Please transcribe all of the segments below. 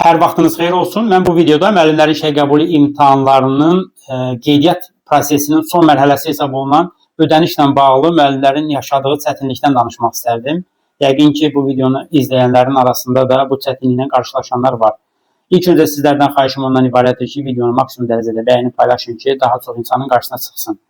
Hər vaxtınız xeyir olsun. Mən bu videoda müəllimlərin işə qəbulu imtahanlarının qeydiyyat prosesinin son mərhələsi hesab olunan ödənişlə bağlı müəllimlərin yaşadığı çətinlikdən danışmaq istərdim. Yəqin ki, bu videonu izləyənlərin arasında da bu çətinliklə qarşılaşanlar var. İlk öncə sizlərdən xahişim ondan ibarətdir ki, videonu maksimum dərəcədə bəyənib paylaşın ki, daha çox insanın qarşısına çıxsın.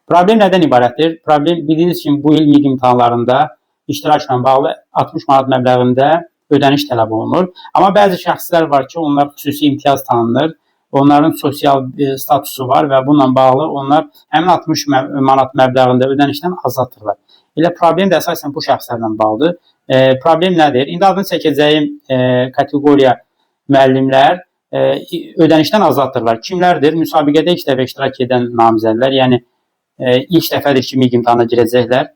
Problem nədən ibarətdir? Problem bildiyiniz kimi bu il MİQ imtahanlarında iştirakla bağlı 60 manat məbləğində ödəniş tələb olunur. Amma bəzi şəxslər var ki, onlar xüsusi imtiyaz tanınır. Onların sosial statusu var və bununla bağlı onlar həmin 60 manat məbləğində ödənişdən azaddırlar. Elə problem də əsasən bu şəxslərlə bağlıdır. Problem nədir? İndi adını çəkəcəyim kateqoriya müəllimlər ödənişdən azaddırlar. Kimlərdir? Müsabiqədə ilk dəfə iştirak edən namizədlər, yəni ilk dəfədir ki, MİQ imtahana girəcəklər.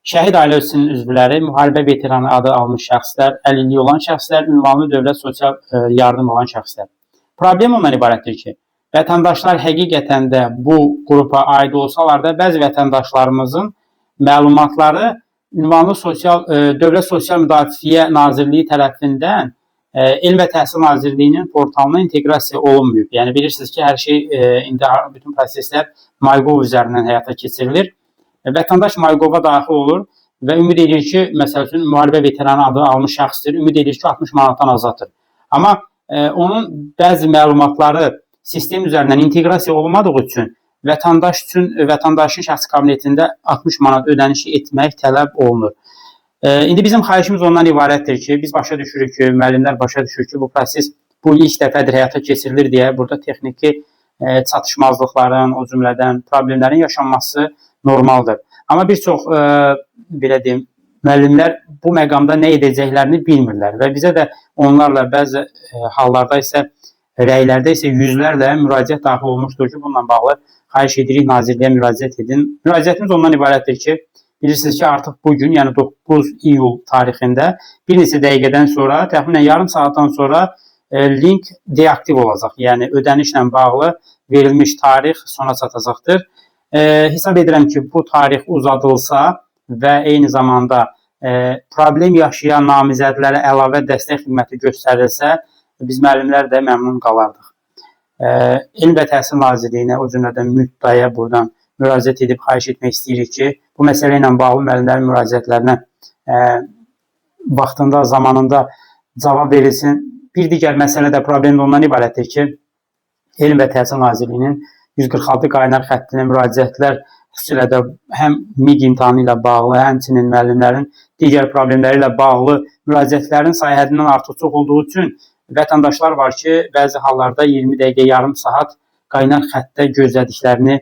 Şəhid ailə üzvünün üzvləri, müharibə veteranı adı almış şəxslər, əlilliyi olan şəxslər, ünvanlı dövlət sosial yardım alan şəxslər. Problem ondan ibarətdir ki, vətəndaşlar həqiqətən də bu qrupa aid olsalar da, bəzi vətəndaşlarımızın məlumatları ünvanlı dövlət sosial müdafiə nazirliyi tərəfindən Elm və Təhsil Nazirliyinin portalına inteqrasiya olunmayıb. Yəni bilirsiniz ki, hər şey indi bütün proseslər MyGov üzərindən həyata keçirilir. Vətəndaş MyGov-a daxil olur və ümid edir ki, məsəl üçün müharibə veteranı adı almış şəxsdir, ümid edir ki, 60 manatdan azaddır. Amma onun bəzi məlumatları sistem üzərindən inteqrasiya olmadığı üçün vətəndaşın şəxsi kabinetində 60 manat ödənişi etmək tələb olunur. İndi bizim xahişimiz ondan ibarətdir ki, biz başa düşürük ki, müəllimlər başa düşür ki, bu proses bu ilk dəfədir həyata keçirilir deyə burada texniki çatışmazlıqların, o cümlədən problemlərin yaşanması normaldır. Amma bir çox belə deyim, müəllimlər bu məqamda nə edəcəklərini bilmirlər və bizə də onlarla bəzi hallarda isə rəylərdə isə yüzlərlə müraciət daxil olmuşdur ki, bununla bağlı xahiş edirik nazirliyə müraciət edin. Müraciətimiz ondan ibarətdir ki, bilirsiniz ki, artıq bugün, yəni 9 iyul tarixində bir neçə dəqiqədən sonra, təxminən yarım saatdan sonra link deaktiv olacaq. Yəni ödənişlə bağlı verilmiş tarix sona çatacaqdır. Hesab edirəm ki, bu tarix uzadılsa və eyni zamanda problem yaşayan namizədlərə əlavə dəstək xidməti göstərilsə, biz müəllimlər də məmnun qalardıq. Elm və Təhsil Nazirliyinə, o cümlədən MÜDDAya buradan müraciət edib xahiş etmək istəyirik ki, bu məsələ ilə bağlı müəllimlərin müraciətlərinə vaxtında, zamanında cavab verilsin. Bir digər məsələ də problem ondan ibarətdir ki, Elm və Təhsil Nazirliyinin 146 qaynar xəttinə müraciətlər xüsusilə də həm MİQ imtahanı ilə bağlı, həmçinin müəllimlərin digər problemləri ilə bağlı müraciətlərin sayı həddindən artıq çox olduğu üçün vətəndaşlar var ki, bəzi hallarda 20 dəqiqə, yarım saat qaynar xəttdə gözlədiklərini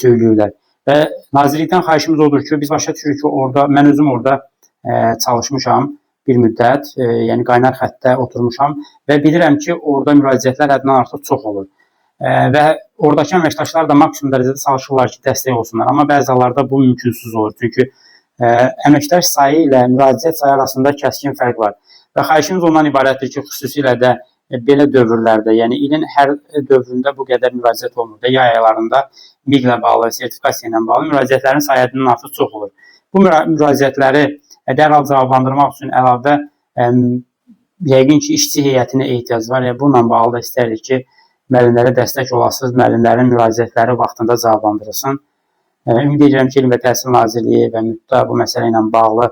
söyləyirlər. Və nazirlikdən xahişimiz odur ki, biz başa düşürük ki, mən özüm orada çalışmışam bir müddət, yəni qaynar xəttdə oturmuşam və bilirəm ki, orada müraciətlər həddindən artıq çox olur. Və oradakı əməkdaşlar da maksimum dərəcədə çalışırlar ki, dəstək olsunlar. Amma bəzi hallarda bu mümkünsüz olur. Çünki əməkdaş sayı ilə müraciət sayı arasında kəskin fərq var. Və xahişimiz ondan ibarətdir ki, xüsusilə də belə dövrlərdə, yəni ilin hər dövründə bu qədər müraciət olunur. Yay aylarında MİQ-lə bağlı, sertifikasiya ilə bağlı müraciətlərin sayı həddindən artıq çox olur. Bu müraciətləri dərhal cavablandırmaq üçün əlavə yəqin ki, işçi heyətinə ehtiyac var. Bununla bağlı da istəyirik ki, müəllimlərə dəstək olasınız, müəllimlərin müraciətləri vaxtında cavablandırılsın. Ümid edirəm ki, Elm və Təhsil Nazirliyi və MÜDDA bu məsələ ilə bağlı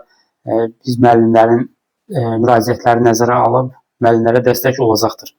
biz müəllimlərin müraciətləri nəzərə alıb müəllimlərə dəstək olacaqdır.